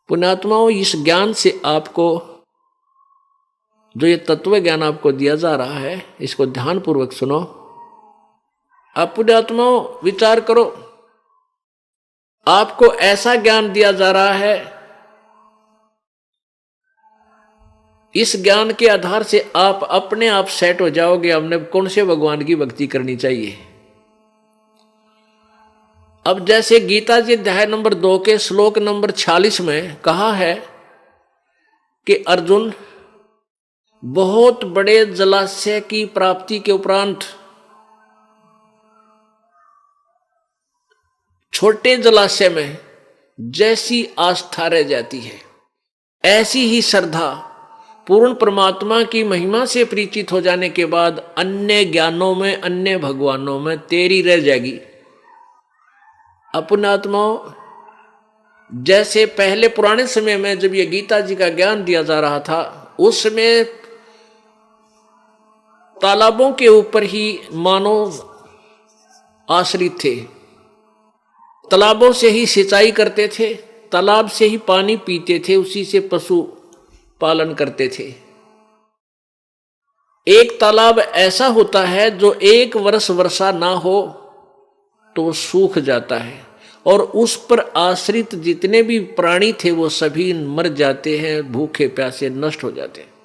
पुण्यात्माओं, इस ज्ञान से आपको जो ये तत्व ज्ञान आपको दिया जा रहा है, इसको ध्यान पूर्वक सुनो। आप पुण्यात्माओं विचार करो, आपको ऐसा ज्ञान दिया जा रहा है, इस ज्ञान के आधार से आप अपने आप सेट हो जाओगे। हमने कौन से भगवान की भक्ति करनी चाहिए। अब जैसे गीता जी अध्याय नंबर 2 के श्लोक नंबर 46 में कहा है कि अर्जुन, बहुत बड़े जलाशय की प्राप्ति के उपरांत छोटे जलाशय में जैसी आस्था रह जाती है, ऐसी ही श्रद्धा पूर्ण परमात्मा की महिमा से परिचित हो जाने के बाद अन्य ज्ञानों में, अन्य भगवानों में तेरी रह जाएगी। पुण्यात्माओं, जैसे पहले पुराने समय में जब ये गीता जी का ज्ञान दिया जा रहा था, उस समय तालाबों के ऊपर ही मानव आश्रित थे, तालाबों से ही सिंचाई करते थे, तालाब से ही पानी पीते थे, उसी से पशु पालन करते थे। एक तालाब ऐसा होता है जो 1 वर्ष वर्षा ना हो तो सूख जाता है, और उस पर आश्रित जितने भी प्राणी थे वो सभी मर जाते हैं, भूखे प्यासे नष्ट हो जाते हैं।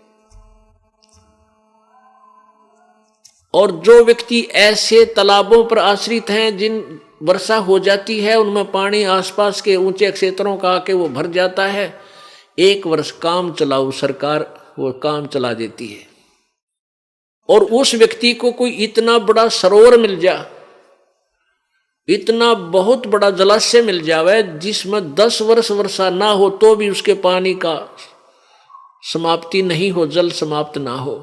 और जो व्यक्ति ऐसे तालाबों पर आश्रित हैं, जिन वर्षा हो जाती है, उनमें पानी आसपास के ऊंचे क्षेत्रों का आके वो भर जाता है, 1 वर्ष काम चलाऊ सरकार वो काम चला देती है। और उस व्यक्ति को कोई इतना बड़ा सरोवर मिल जा, इतना बहुत बड़ा जलाशय मिल जावे जिसमें 10 वर्ष वर्षा ना हो तो भी उसके पानी का समाप्ति नहीं हो, जल समाप्त ना हो,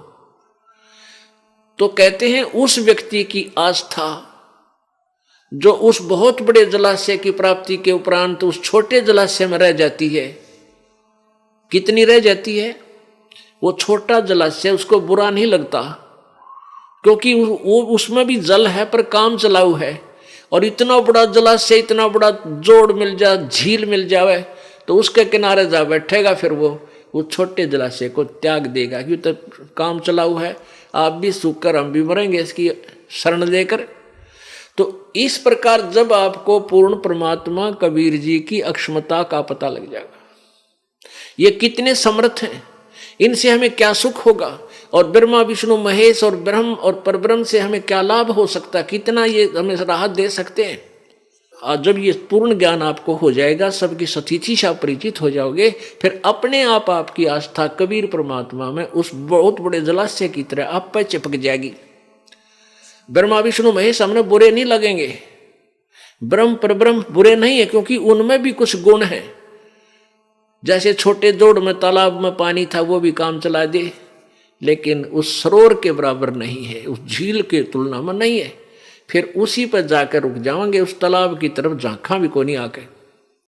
तो कहते हैं उस व्यक्ति की आस्था जो उस बहुत बड़े जलाशय की प्राप्ति के उपरांत उस छोटे जलाशय में रह जाती है, कितनी रह जाती है? वो छोटा जलाशय उसको बुरा नहीं लगता, क्योंकि वो उसमें भी जल है पर काम चलाऊ है। और इतना बड़ा जलाशय, इतना बड़ा जोड़ मिल जाए, झील मिल जावे, तो उसके किनारे जा बैठेगा, फिर वो छोटे जलाशय को त्याग देगा, क्यों तो काम चलाऊ है। आप भी सूखकर हम भी मरेंगे इसकी शरण लेकर। तो इस प्रकार जब आपको पूर्ण परमात्मा कबीर जी की अक्षमता का पता लग जाएगा, ये कितने समर्थ हैं, इनसे हमें क्या सुख होगा, और ब्रह्मा विष्णु महेश और ब्रह्म और परब्रह्म से हमें क्या लाभ हो सकता, कितना ये हमें राहत दे सकते हैं। और जब ये पूर्ण ज्ञान आपको हो जाएगा, सबकी सतीथि से आप परिचित हो जाओगे, फिर अपने आप आपकी आस्था कबीर परमात्मा में उस बहुत बड़े जलाशय की तरह आप पे चिपक जाएगी। ब्रह्मा विष्णु महेश हमने बुरे नहीं लगेंगे, ब्रह्म परब्रह्म बुरे नहीं है, क्योंकि उनमें भी कुछ गुण है। जैसे छोटे जोड़ में तालाब में पानी था, वो भी काम चला दे, लेकिन उस सरोवर के बराबर नहीं है, उस झील के तुलना में नहीं है। फिर उसी पर जाकर रुक जाएंगे, उस तालाब की तरफ झांका भी को नहीं आके।